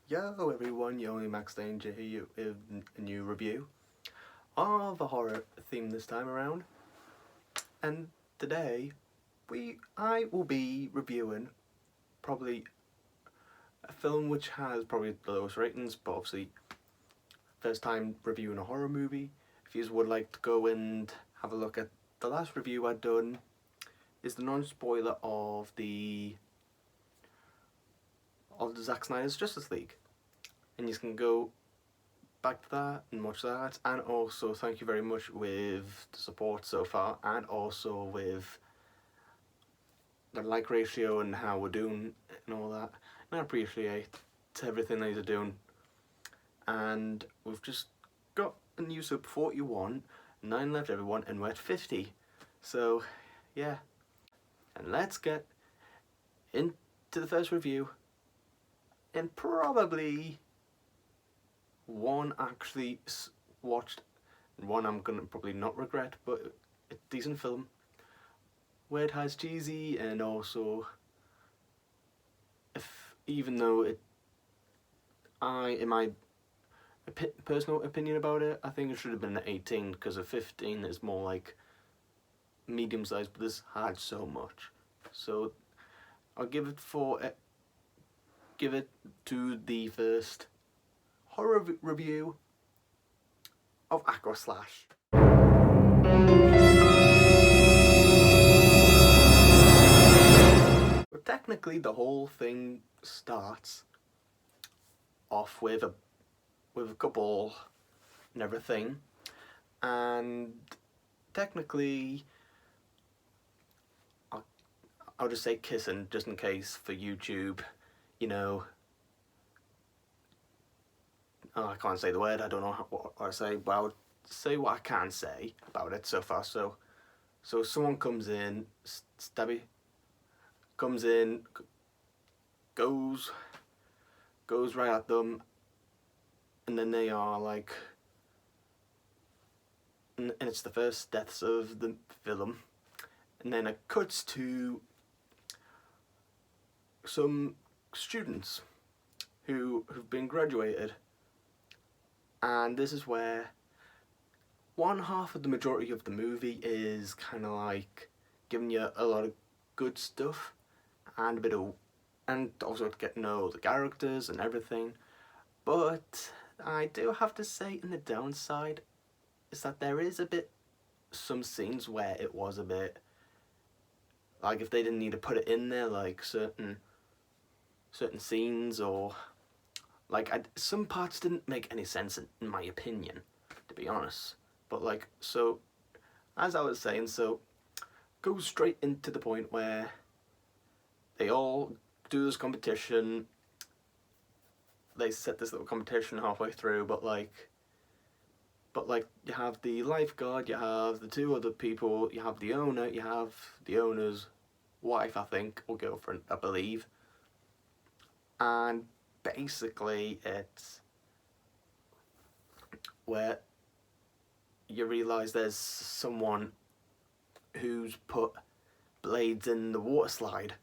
Yo everyone, Yoli Max Danger here with a new review of a horror theme this time around. And today I will be reviewing probably a film which has probably the lowest ratings, but obviously first time reviewing a horror movie. If you would like to go and have a look at the last review I'd done, is the non-spoiler of the Zack Snyder's Justice League. And you can go back to that and watch that, and also thank you very much with the support so far, and also with the like ratio and how we're doing and all that. And I appreciate everything that you're doing. And we've just got a new sub 41, 9 left everyone, and we're at 50. So yeah, and let's get into the first review, and probably one actually watched, and one I'm gonna probably not regret, but a decent film where it has cheesy, and also even though in my personal opinion about it, I think it should have been an 18, because a 15 is more like medium sized, but this had so much. So I'll give it to the first horror review of Aquaslash. But technically the whole thing starts off with a couple and everything, and technically I'll just say kissing just in case for YouTube, you know. I can't say the word, I don't know what I say, but I'll say what I can say about it so far. So someone comes in, Stabby comes in, goes right at them, and then they are like, and it's the first deaths of the film, and then it cuts to some students who've been graduated. And this is where one half of the majority of the movie is kind of like giving you a lot of good stuff, and also to get to know the characters and everything. But I do have to say, in the downside, is that there is some scenes where it was a bit like, if they didn't need to put it in there, like certain scenes, or like some parts didn't make any sense in my opinion, to be honest. But like, so as I was saying, so goes straight into the point where they all do this competition. They set this little competition halfway through, but like you have the lifeguard, you have the two other people, you have the owner, you have the owner's wife, I think, or girlfriend, I believe. And basically it's where you realise there's someone who's put blades in the water slide,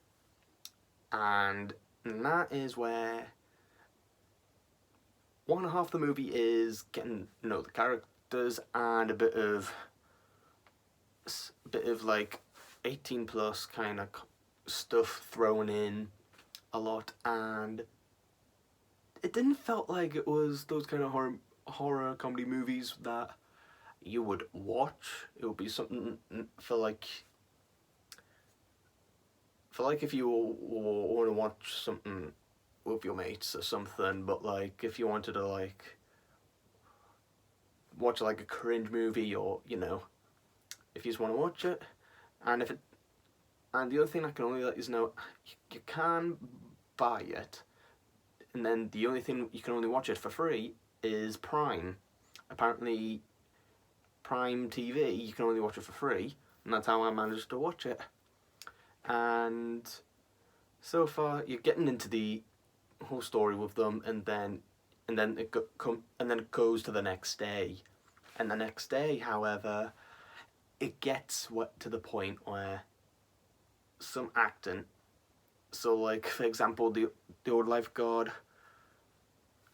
and that is where one half the movie is getting to know the characters, and a bit of like 18 plus kind of stuff thrown in a lot. And it didn't felt like it was those kind of horror comedy movies that you would watch. It would be something for like if you want to watch something with your mates or something. But like, if you wanted to like watch like a cringe movie, or you know, if you just want to watch it, and the other thing I can only let you know, you can buy it, and then the only thing you can only watch it for free is Prime. Apparently Prime TV, you can only watch it for free, and that's how I managed to watch it. And so far you're getting into the whole story with them, and then it goes to the next day. And the next day, however, it gets to the point where some acting, so like for example, the old lifeguard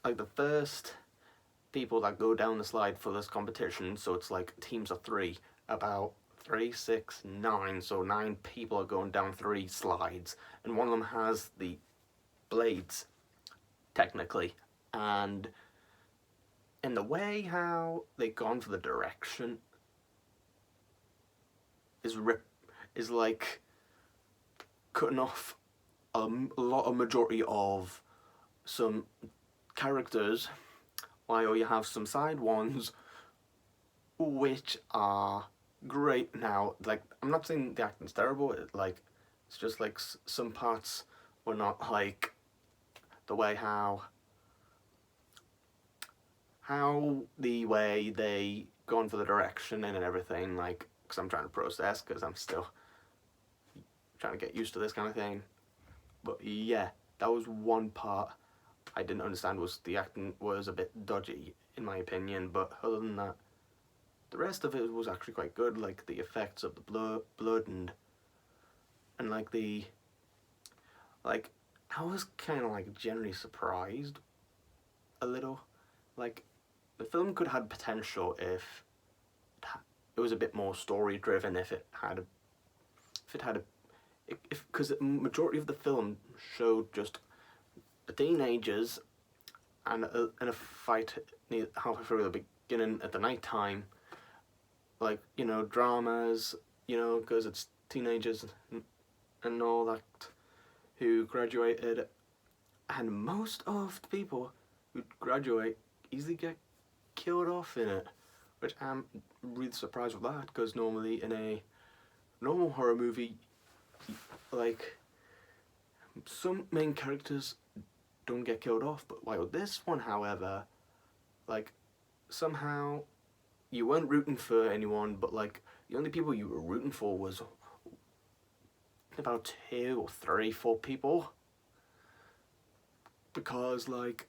like the first people that go down the slide for this competition, so it's like teams of three, about 3, 6, 9, so 9 people are going down 3 slides, and one of them has the blades, technically, and in the way how they've gone for the direction is like cutting off a lot of majority of some characters, while you have some side ones which are great. Now, like, I'm not saying the acting's terrible, it's just like some parts were not like the way how the way they gone for the direction and everything, like, because I'm trying to process, because I'm still trying to get used to this kind of thing. But yeah, that was one part I didn't understand, was the acting was a bit dodgy in my opinion, but other than that, the rest of it was actually quite good, like the effects of the blood and like I was kind of like generally surprised a little. Like, the film could have had potential if it was a bit more story driven, if it had because the majority of the film showed just the teenagers and a fight halfway through the beginning at the night time, like, you know, dramas, you know, because it's teenagers and all that who graduated, and most of the people who graduate easily get killed off in it, which I'm really surprised with that, because normally in a normal horror movie, like, some main characters don't get killed off, but while this one, however, like, somehow you weren't rooting for anyone, but like the only people you were rooting for was about 2 or 3, 4 people, because like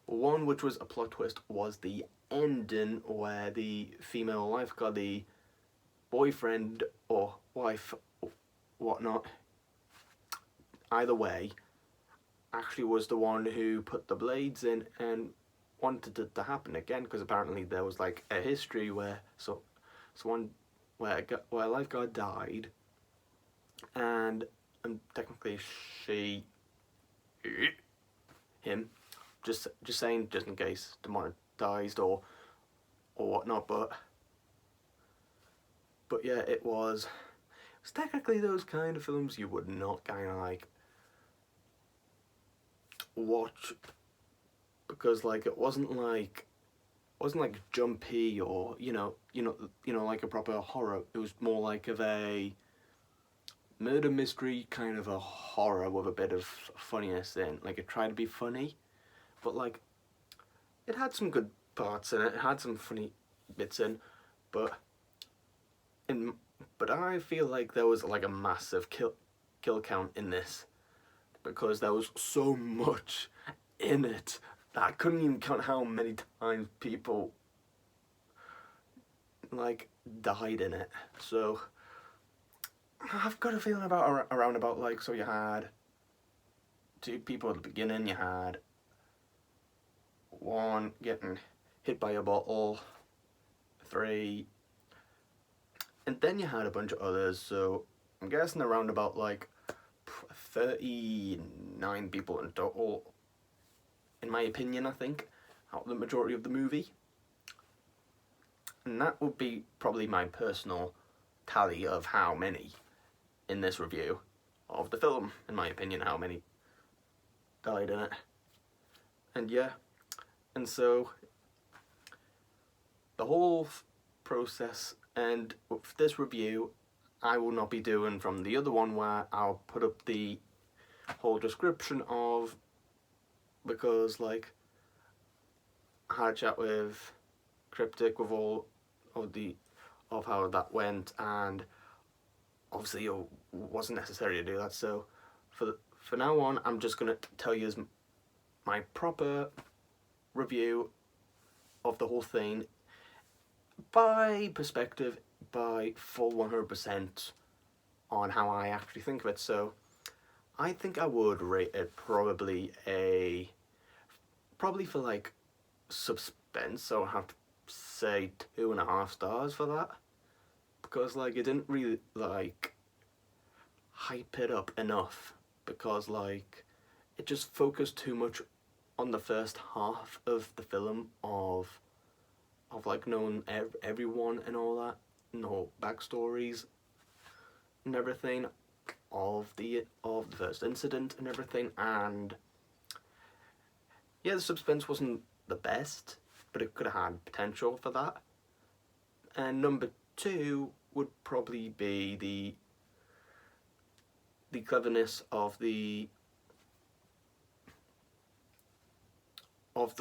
one which was a plot twist was the ending where the female lifeguard, the boyfriend or wife or whatnot, either way, actually was the one who put the blades in and wanted it to happen again, because apparently there was like a history where one where a lifeguard died, and technically him, just saying, just in case demonetized or whatnot, but yeah, it was technically those kind of films you would not kind of like watch, because like it wasn't like jumpy or you know like a proper horror. It was more like of a murder mystery kind of a horror with a bit of funniness in. Like, it tried to be funny, but like it had some good parts in it. It had some funny bits in, but I feel like there was like a massive kill count in this, because there was so much in it that I couldn't even count how many times people like died in it. So I've got a feeling about around about like, so you had 2 people at the beginning, you had one getting hit by a bottle, 3, and then you had a bunch of others, so I'm guessing around about like 39 people in total, in my opinion, I think, out of the majority of the movie. And that would be probably my personal tally of how many in this review of the film, in my opinion, how many died in it. And yeah, and so the whole process, and with this review, I will not be doing from the other one where I'll put up the whole description of, because like I had a chat with Cryptic with all of how that went, and obviously it wasn't necessary to do that. So for now on, I'm just gonna tell you my proper review of the whole thing by perspective, by full 100% on how I actually think of it. So I think I would rate it probably probably for like suspense, I'll have to say 2.5 stars for that, because like it didn't really like hype it up enough, because like it just focused too much on the first half of the film of like knowing everyone and all that, no backstories and everything of the first incident and everything. And yeah, the suspense wasn't the best, but it could have had potential for that. And number 2 would probably be the cleverness of the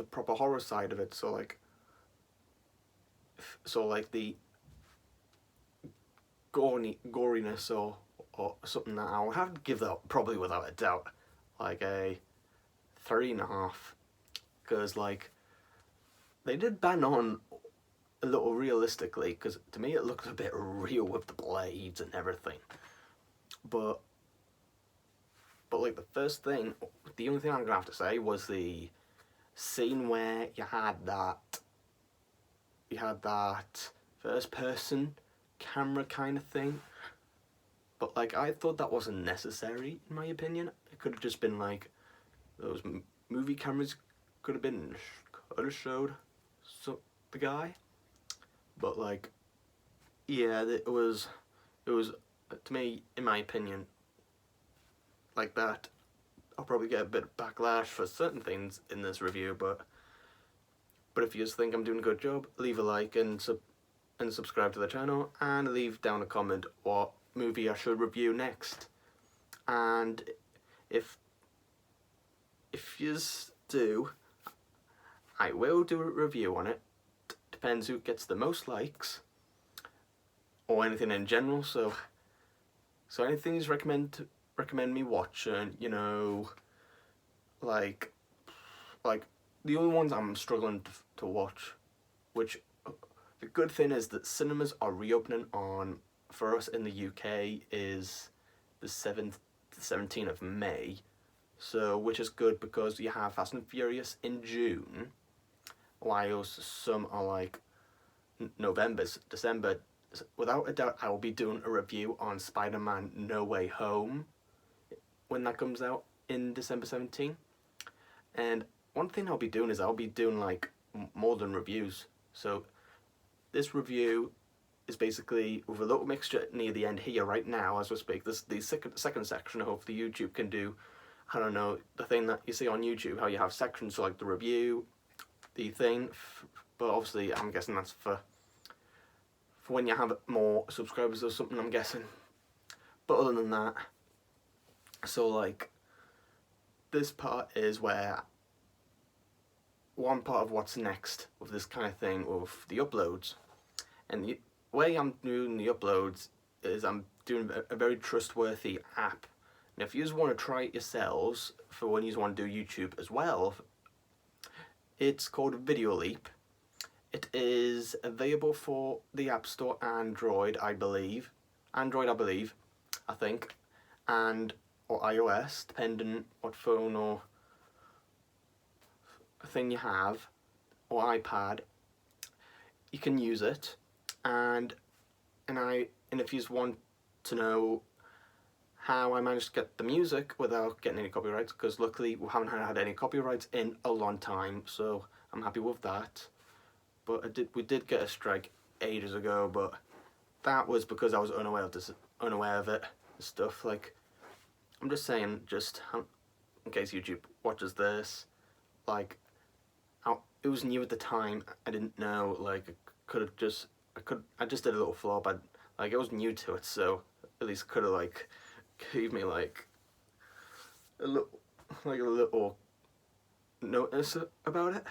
proper horror side of it. So like the goriness or something, that I would have to give that probably without a doubt like a 3.5, because like they did bang on a little realistically, because to me it looked a bit real with the blades and everything, but like the only thing I'm gonna have to say was the scene where you had that first person camera kind of thing. But like I thought that wasn't necessary, in my opinion. It could have just been like those movie cameras could have showed the guy. But like, yeah, it was to me, in my opinion, like that. I'll probably get a bit of backlash for certain things in this review, but if you just think I'm doing a good job, leave a like and subscribe to the channel, and leave down a comment what movie I should review next. And if you do, I will do a review on it. Depends who gets the most likes, or anything in general. So anything you recommend me watching, you know, like the only ones I'm struggling to watch, which the good thing is that cinemas are reopening on, for us in the UK, is the 17th of May, so which is good, because you have Fast and Furious in June, while some are like November, December. Without a doubt, I will be doing a review on Spider-Man No Way Home when that comes out in December 17th. And one thing I'll be doing is I'll be doing like more than reviews. So this review is basically with a little mixture near the end here right now as we speak. This the second section. Hopefully YouTube can do, I don't know, the thing that you see on YouTube, how you have sections, so like the review, the thing, but obviously I'm guessing that's for when you have more subscribers or something, I'm guessing. But other than that, so like this part is where one part of what's next with this kind of thing with the uploads. And the way I'm doing the uploads is I'm doing a very trustworthy app. And if you just want to try it yourselves for when you want to do YouTube as well, it's called Video Leap. It is available for the App Store, Android, I think, and or iOS, depending what phone or thing you have, or iPad. You can use it, and if you just want to know how I managed to get the music without getting any copyrights, because luckily we haven't had any copyrights in a long time, so I'm happy with that. But we did get a strike ages ago, but that was because I was unaware of it. Stuff like, I'm just saying, just in case YouTube watches this, like, it was new at the time. I didn't know, like, I just did a little flop. I was new to it, so at least could have like gave me like a little notice about it.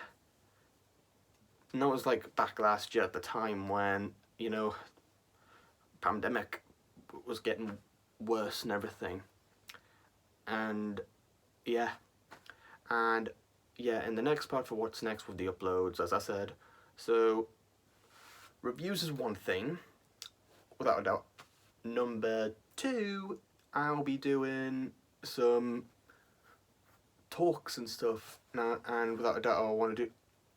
And that was like back last year at the time when, you know, pandemic was getting worse and everything. And yeah, in the next part for what's next with the uploads, as I said, so reviews is one thing, without a doubt. Number 2, I'll be doing some talks and stuff. Now, and without a doubt,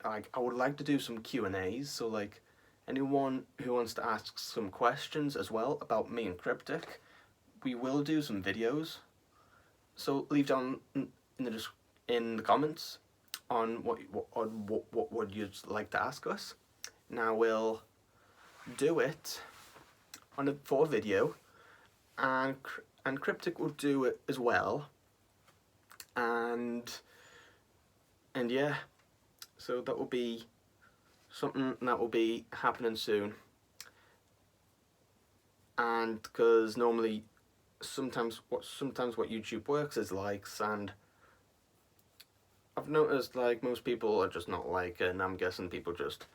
I would like to do some Q&As. So like, anyone who wants to ask some questions as well about me and Cryptic, we will do some videos. So leave down in the comments on what would you like to ask us. Now we'll do it for a video, and Cryptic will do it as well. And yeah, so that will be something that will be happening soon. And because normally sometimes what YouTube works is likes, and I've noticed like most people are just not like, and I'm guessing people just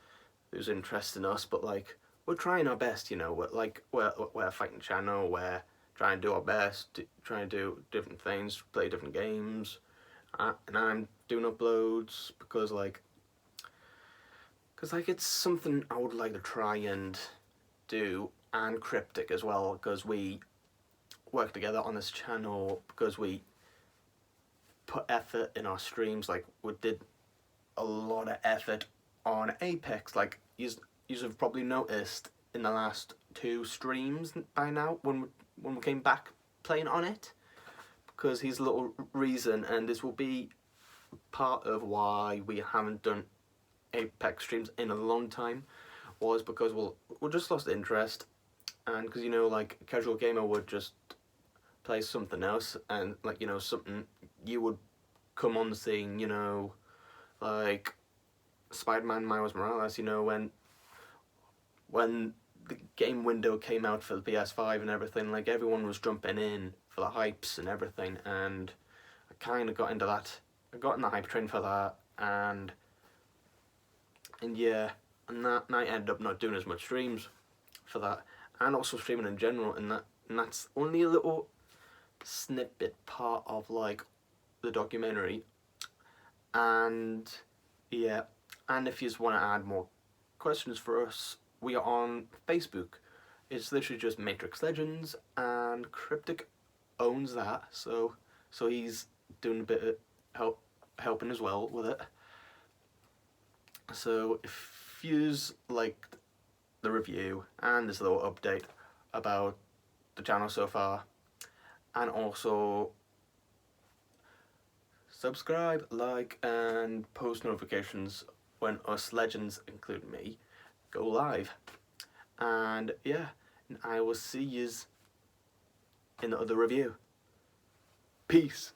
lose interest in us, but like we're trying our best, you know. We're a fighting channel, we're trying to do our best, trying to do different things, play different games, and I'm doing uploads because it's something I would like to try and do, and Cryptic as well, because we work together on this channel, because we put effort in our streams. Like we did a lot of effort on Apex. Like you have probably noticed in the last 2 streams by now when we came back playing on it, because he's a little reason, and this will be part of why we haven't done Apex streams in a long time, was because we just lost interest, and because, you know, like a casual gamer would just play something else, and like, you know, something you would come on seeing, you know, like Spider-Man Miles Morales, you know, when the game window came out for the PS5 and everything, like everyone was jumping in for the hypes and everything, and I kind of got into that. I got in the hype train for that, and yeah, and I ended up not doing as much streams for that, and also streaming in general, and that's only a little snippet part of like the documentary. And yeah, and if you just want to add more questions for us, we are on Facebook. It's literally just Matrix Legends, and Cryptic owns that, so he's doing a bit of helping as well with it. So if you liked the review and this little update about the channel so far, and also subscribe, like, and post notifications when us legends, including me, go live. And yeah, I will see yous in the other review. Peace.